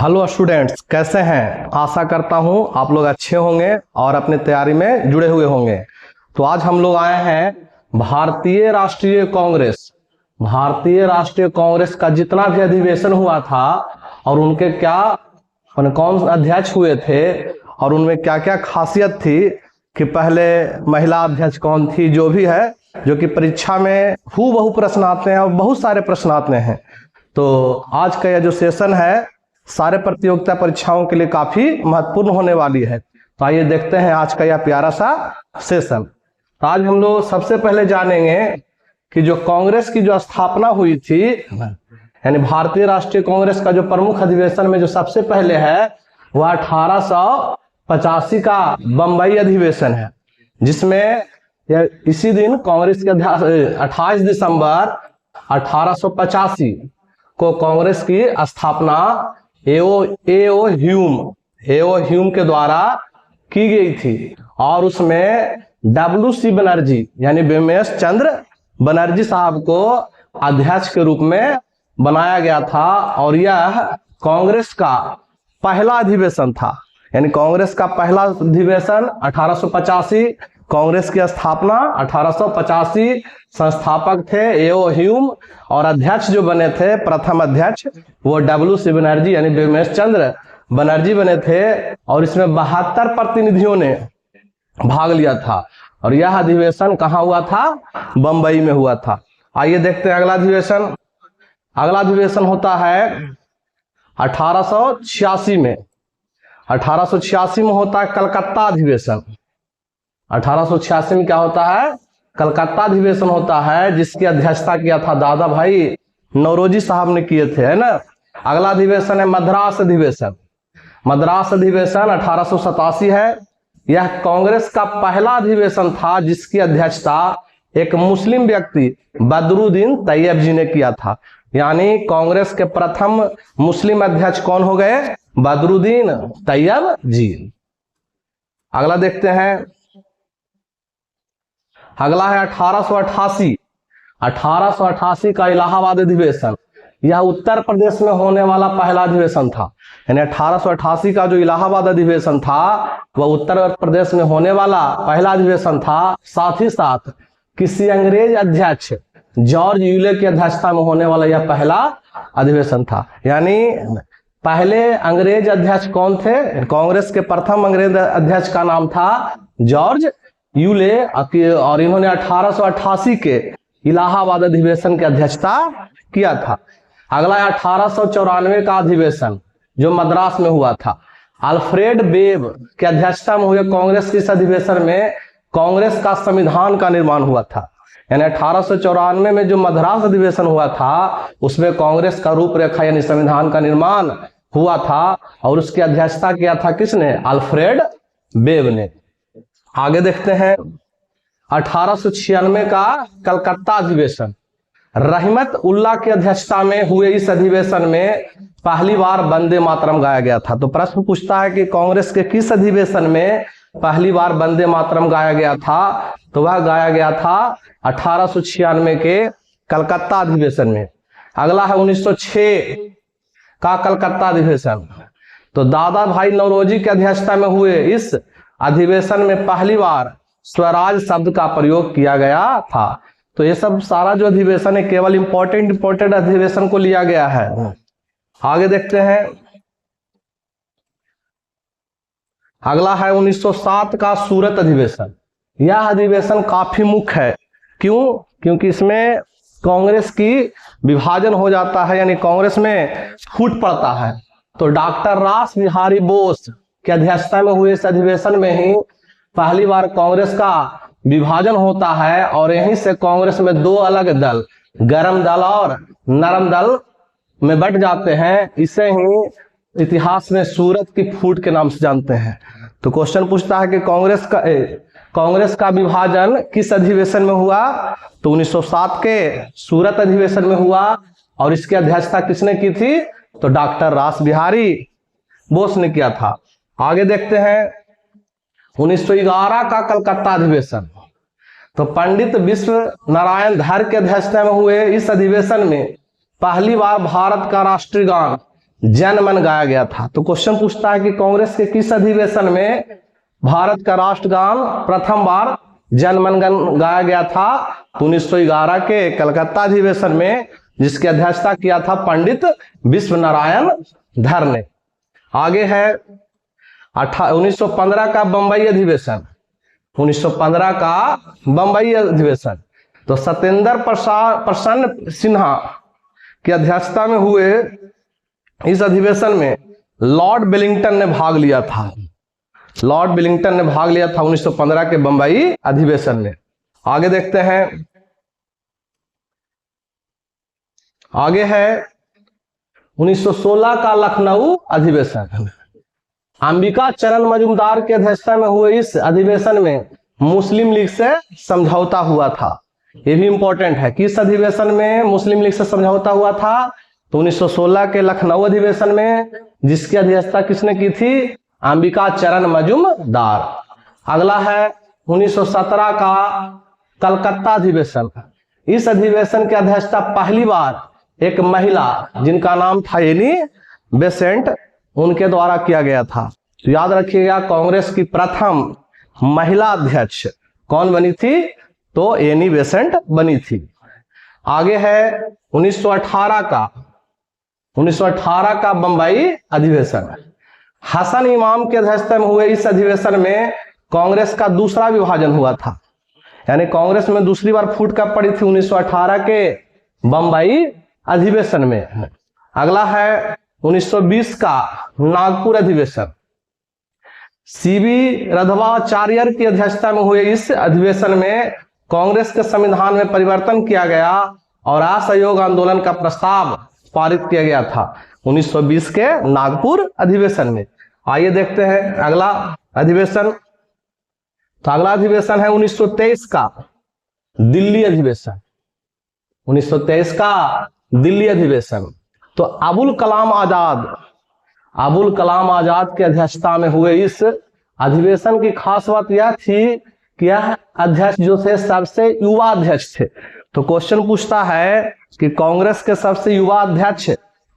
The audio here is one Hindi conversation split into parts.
हेलो स्टूडेंट्स, कैसे हैं। आशा करता हूं आप लोग अच्छे होंगे और अपने तैयारी में जुड़े हुए होंगे। तो आज हम लोग आए हैं भारतीय राष्ट्रीय कांग्रेस का जितना भी अधिवेशन हुआ था और उनके क्या कौन अध्यक्ष हुए थे और उनमें क्या क्या खासियत थी कि पहले महिला अध्यक्ष कौन थी, जो भी है, जो कि परीक्षा में हूबहू प्रश्न आते हैं और बहुत सारे प्रश्न आते हैं। तो आज का यह जो सेशन है सारे प्रतियोगिता परीक्षाओं के लिए काफी महत्वपूर्ण होने वाली है। तो आइए देखते हैं आज का यह प्यारा सा सेशन। तो आज हम लोग सबसे पहले जानेंगे कि जो कांग्रेस की जो स्थापना हुई थी, यानी भारतीय राष्ट्रीय कांग्रेस का जो प्रमुख अधिवेशन में जो सबसे पहले है वह 1885 का बंबई अधिवेशन है, जिसमें इसी दिन कांग्रेस के 28 दिसंबर 1885 को कांग्रेस की स्थापना एओ ह्यूम के द्वारा की गई थी और उसमें WC बनर्जी यानी बिमलेश चंद्र बनर्जी साहब को अध्यक्ष के रूप में बनाया गया था। और यह कांग्रेस का पहला अधिवेशन था, यानी कांग्रेस का पहला अधिवेशन 1885, कांग्रेस की स्थापना 1885, संस्थापक थे एओ ह्यूम और अध्यक्ष जो बने थे, प्रथम अध्यक्ष वो WC बनर्जी यानी बिमलेश चंद्र बनर्जी बने थे। और इसमें 72 प्रतिनिधियों ने भाग लिया था और यह अधिवेशन कहाँ हुआ था? बंबई में हुआ था। आइए देखते हैं अगला अधिवेशन। अगला अधिवेशन होता है 1886 में। 1886 में होता है कलकत्ता अधिवेशन। 1886 में क्या होता है? कलकत्ता अधिवेशन होता है, जिसकी अध्यक्षता किया था दादा भाई नौरोजी साहब ने किए थे, है ना। अगला अधिवेशन है मद्रास अधिवेशन। मद्रास अधिवेशन 1887 है। यह कांग्रेस का पहला अधिवेशन था जिसकी अध्यक्षता एक मुस्लिम व्यक्ति बदरुद्दीन तैयब जी ने किया था, यानी कांग्रेस के प्रथम मुस्लिम अध्यक्ष कौन हो गए? बदरुद्दीन तैयब जी। अगला देखते हैं। अगला है 1888। 1888 का इलाहाबाद अधिवेशन। यह उत्तर प्रदेश में होने वाला पहला अधिवेशन था, यानी 1888 का जो इलाहाबाद अधिवेशन था वह उत्तर प्रदेश में होने वाला पहला अधिवेशन था। साथ ही साथ किसी अंग्रेज अध्यक्ष जॉर्ज यूले की अध्यक्षता में होने वाला यह पहला अधिवेशन था। यानी पहले अंग्रेज अध्यक्ष कौन थे? कांग्रेस के प्रथम अंग्रेज अध्यक्ष का नाम था जॉर्ज यूले और इन्होंने 1888 के इलाहाबाद अधिवेशन की अध्यक्षता किया था। अगला है 1894 का अधिवेशन जो मद्रास में हुआ था। अल्फ्रेड वेब की अध्यक्षता में हुए कांग्रेस के इस अधिवेशन में कांग्रेस का संविधान का निर्माण हुआ था। यानी 1894 में जो मद्रास अधिवेशन हुआ था उसमें कांग्रेस का रूपरेखा यानी संविधान का निर्माण हुआ था और उसकी अध्यक्षता किया था किसने? अल्फ्रेड वेब ने। आगे देखते हैं 1896 का कलकत्ता अधिवेशन। रहमत उल्लाह की अध्यक्षता में हुए इस अधिवेशन में पहली बार वंदे मातरम गाया गया था। तो प्रश्न पूछता है कि कांग्रेस के किस अधिवेशन में पहली बार वंदे मातरम गाया गया था? तो वह गाया गया था 1896 के कलकत्ता अधिवेशन में। अगला है 1906 का कलकत्ता अधिवेशन। तो दादा भाई नौरोजी की अध्यक्षता में हुए इस अधिवेशन में पहली बार स्वराज शब्द का प्रयोग किया गया था। तो ये सब सारा जो अधिवेशन है केवल इंपॉर्टेंट अधिवेशन को लिया गया है। आगे देखते हैं। अगला है 1907 का सूरत अधिवेशन। यह अधिवेशन काफी मुख्य है। क्यों? क्योंकि इसमें कांग्रेस की विभाजन हो जाता है, यानी कांग्रेस में फूट पड़ता है। तो डॉक्टर रास बिहारी बोस की अध्यक्षता में हुए इस अधिवेशन में ही पहली बार कांग्रेस का विभाजन होता है और यहीं से कांग्रेस में दो अलग दल, गर्म दल और नरम दल में बंट जाते हैं। इसे ही इतिहास में सूरत की फूट के नाम से जानते हैं। तो क्वेश्चन पूछता है कि कांग्रेस का विभाजन किस अधिवेशन में हुआ? तो 1907 के सूरत अधिवेशन में हुआ और इसकी अध्यक्षता किसने की थी? तो डॉक्टर रास बिहारी बोस ने किया था। आगे देखते हैं 1911 का कलकत्ता अधिवेशन। तो पंडित विश्व नारायण धर के अध्यक्षता में हुए इस अधिवेशन में पहली बार भारत का राष्ट्रीय गान जन मन गाया गया था। तो क्वेश्चन पूछता है कि कांग्रेस के किस अधिवेशन में भारत का राष्ट्रगान प्रथम बार जन मन गण गाया गया था? तो 1911 के कलकत्ता अधिवेशन में, जिसकी अध्यक्षता किया था पंडित विश्व नारायण धर ने। आगे है 1915 का बंबई अधिवेशन। 1915 का बंबई अधिवेशन तो सत्येंद्र प्रसन्न सिन्हा की अध्यक्षता में हुए इस अधिवेशन में लॉर्ड वेलिंगटन ने भाग लिया था। लॉर्ड वेलिंगटन ने भाग लिया था 1915 के बंबई अधिवेशन में। आगे देखते हैं, आगे है 1916 का लखनऊ अधिवेशन। अंबिका चरण मजूमदार की अध्यक्षता में हुए इस अधिवेशन में मुस्लिम लीग से समझौता हुआ था। यह भी इंपॉर्टेंट है, किस अधिवेशन में मुस्लिम लीग से समझौता हुआ था? तो 1916 के लखनऊ अधिवेशन में, जिसकी अध्यक्षता किसने की थी? अंबिका चरण मजूमदार। अगला है 1917 का कलकत्ता अधिवेशन। इस अधिवेशन की अध्यक्षता पहली बार एक महिला, जिनका नाम था एनी बेसेंट, उनके द्वारा किया गया था। तो याद रखिएगा, कांग्रेस की प्रथम महिला अध्यक्ष कौन बनी थी? तो एनी बेसेंट बनी थी। आगे है 1918 का बंबई अधिवेशन। हसन इमाम के अध्यक्षता में हुए इस अधिवेशन में कांग्रेस का दूसरा विभाजन हुआ था, यानी कांग्रेस में दूसरी बार फूट कब पड़ी थी? 1918 के बंबई अधिवेशन में। अगला है 1920 का नागपुर अधिवेशन। सीबी राघवाचार्य की अध्यक्षता में हुए इस अधिवेशन में कांग्रेस के संविधान में परिवर्तन किया गया और असहयोग आंदोलन का प्रस्ताव पारित किया गया था 1920 के नागपुर अधिवेशन में। आइए देखते हैं अगला अधिवेशन। तो अगला अधिवेशन है 1923 का दिल्ली अधिवेशन। 1923 का दिल्ली अधिवेशन तो अबुल कलाम आजाद की अध्यक्षता में हुए इस अधिवेशन की खास बात यह थी कि यह अध्यक्ष जो थे सबसे युवा अध्यक्ष थे। तो क्वेश्चन पूछता है कि कांग्रेस के सबसे युवा अध्यक्ष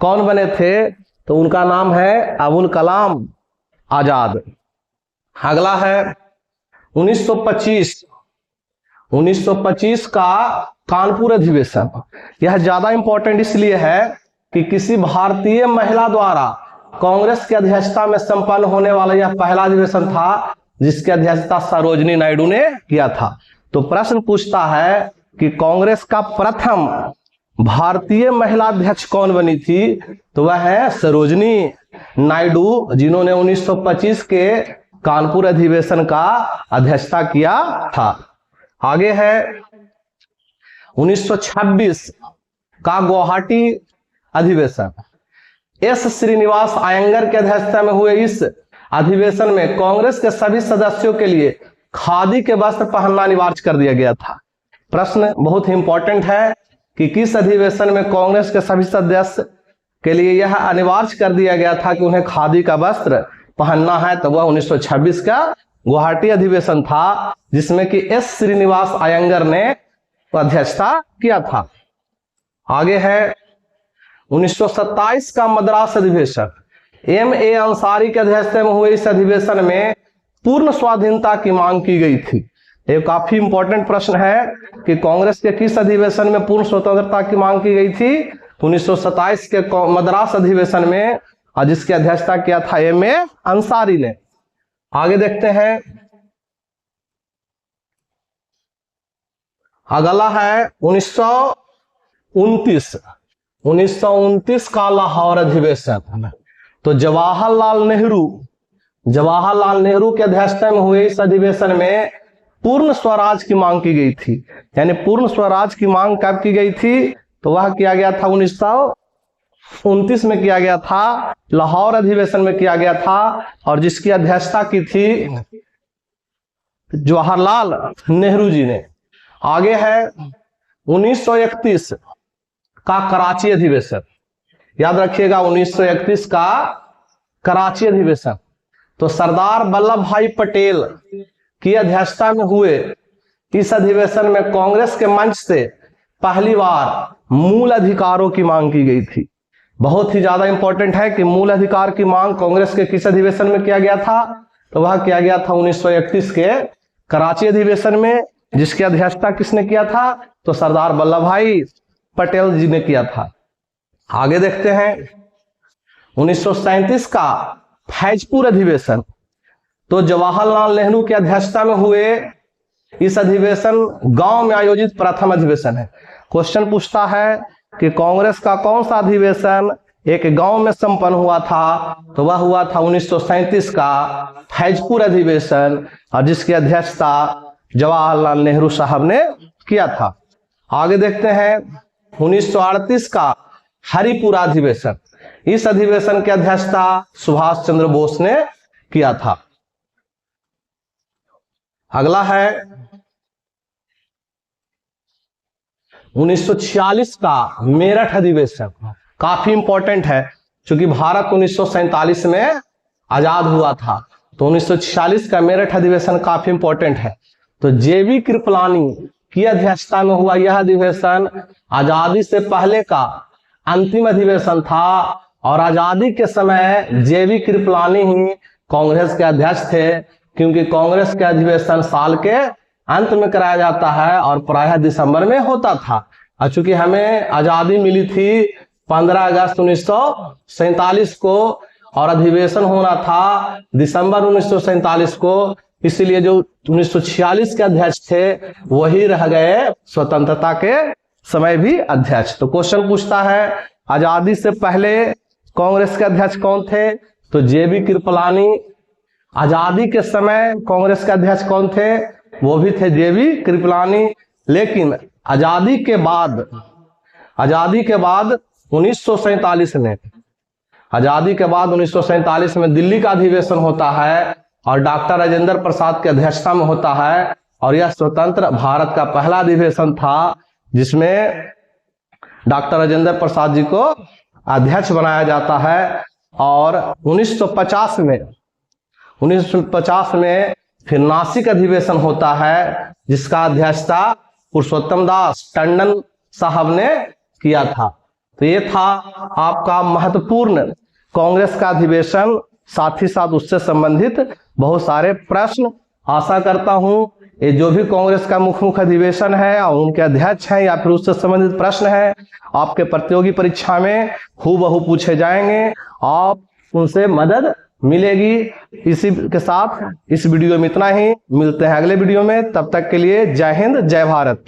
कौन बने थे? तो उनका नाम है अबुल कलाम आजाद। अगला है 1925 का कानपुर अधिवेशन। यह ज्यादा इंपॉर्टेंट इसलिए है कि किसी भारतीय महिला द्वारा कांग्रेस की अध्यक्षता में संपन्न होने वाला यह पहला अधिवेशन था, जिसकी अध्यक्षता सरोजिनी नायडू ने किया था। तो प्रश्न पूछता है कि कांग्रेस का प्रथम भारतीय महिला अध्यक्ष कौन बनी थी? तो वह है सरोजिनी नायडू, जिन्होंने 1925 के कानपुर अधिवेशन का अध्यक्षता किया था। आगे है 1926 का गुवाहाटी अधिवेशन। एस श्रीनिवास अयंगर की अध्यक्षता में हुए इस अधिवेशन में कांग्रेस के सभी सदस्यों के लिए खादी के वस्त्र पहनना अनिवार्य कर दिया गया था। प्रश्न बहुत ही इंपॉर्टेंट है कि किस अधिवेशन में कांग्रेस के सभी सदस्य के लिए यह अनिवार्य कर दिया गया था कि उन्हें खादी का वस्त्र पहनना है? तो वह 1926 का गुवाहाटी अधिवेशन था, जिसमें कि एस श्रीनिवास अयंगर ने अध्यक्षता किया था। आगे है 1927 का मद्रास अधिवेशन। M.A. अंसारी के अध्यक्षता में हुए इस अधिवेशन में पूर्ण स्वाधीनता की मांग की गई थी। ये काफी इंपॉर्टेंट प्रश्न है कि कांग्रेस के किस अधिवेशन में पूर्ण स्वतंत्रता की मांग की गई थी? 1927 के मद्रास अधिवेशन में, और जिसकी अध्यक्षता किया था M.A. अंसारी ने। आगे देखते हैं, अगला है 1929 का लाहौर अधिवेशन। तो जवाहरलाल नेहरू के अध्यक्षता में हुए इस अधिवेशन में पूर्ण स्वराज की मांग की गई थी। यानी पूर्ण स्वराज की मांग कब की गई थी? तो वह किया गया था 1929 में किया गया था, लाहौर अधिवेशन में किया गया था, और जिसकी अध्यक्षता की थी जवाहरलाल नेहरू जी ने। आगे है 1931 का कराची अधिवेशन। याद रखिएगा 1931 का कराची अधिवेशन। तो सरदार वल्लभ भाई पटेल की अध्यक्षता में हुए इस अधिवेशन में कांग्रेस के मंच से पहली बार मूल अधिकारों की मांग की गई थी। बहुत ही ज्यादा इंपॉर्टेंट है कि मूल अधिकार की मांग कांग्रेस के किस अधिवेशन में किया गया था, तो वह किया गया था 1931 के कराची अधिवेशन में, जिसकी अध्यक्षता किसने किया था, तो सरदार वल्लभ भाई पटेल जी ने किया था। आगे देखते हैं 1937 का फैजपुर अधिवेशन, तो जवाहरलाल नेहरू की अध्यक्षता में हुए इस अधिवेशन गांव में आयोजित प्रथम अधिवेशन है। क्वेश्चन पूछता है कि कांग्रेस का कौन सा अधिवेशन एक गांव में संपन्न हुआ था, तो वह हुआ था 1937 का फैजपुर अधिवेशन, और जिसकी अध्यक्षता जवाहरलाल नेहरू साहब ने किया था। आगे देखते हैं 1938 का हरिपुरा अधिवेशन, इस अधिवेशन की अध्यक्षता सुभाष चंद्र बोस ने किया था। अगला है 1946 का मेरठ अधिवेशन, काफी इंपॉर्टेंट है क्योंकि भारत 1947 में आजाद हुआ था, तो 1946 का मेरठ अधिवेशन काफी इंपॉर्टेंट है। तो जेबी कृपलानी की अध्यक्षता में हुआ यह अधिवेशन आजादी से पहले का अंतिम अधिवेशन था, और आजादी के समय जेबी कृपलानी ही कांग्रेस के अध्यक्ष थे, क्योंकि कांग्रेस के अधिवेशन साल के अंत में कराया जाता है और प्रायः दिसंबर में होता था। और चूंकि हमें आजादी मिली थी 15 अगस्त 1947 को और अधिवेशन होना था दिसंबर 1947 को, इसलिए जो 1946 के अध्यक्ष थे वही रह गए स्वतंत्रता के समय भी अध्यक्ष। तो क्वेश्चन पूछता है आजादी से पहले कांग्रेस के अध्यक्ष कौन थे, तो जेबी कृपलानी। आजादी के समय कांग्रेस के अध्यक्ष कौन थे, वो भी थे जेबी कृपलानी। लेकिन आजादी के बाद 1947 में आजादी के बाद 1947 में दिल्ली का अधिवेशन होता है और डॉक्टर राजेंद्र प्रसाद की अध्यक्षता में होता है, और यह स्वतंत्र भारत का पहला अधिवेशन था जिसमें डॉक्टर राजेंद्र प्रसाद जी को अध्यक्ष बनाया जाता है। और 1950 में फिर नासिक अधिवेशन होता है जिसका अध्यक्षता पुरुषोत्तम दास टंडन साहब ने किया था। तो ये था आपका महत्वपूर्ण कांग्रेस का अधिवेशन, साथ ही साथ उससे संबंधित बहुत सारे प्रश्न। आशा करता हूं ये जो भी कांग्रेस का मुख्य अधिवेशन है और उनके अध्यक्ष हैं या फिर उससे संबंधित प्रश्न है आपके प्रतियोगी परीक्षा में हूबहू पूछे जाएंगे, आप उनसे मदद मिलेगी। इसी के साथ इस वीडियो में इतना ही, मिलते हैं अगले वीडियो में, तब तक के लिए जय हिंद जय भारत।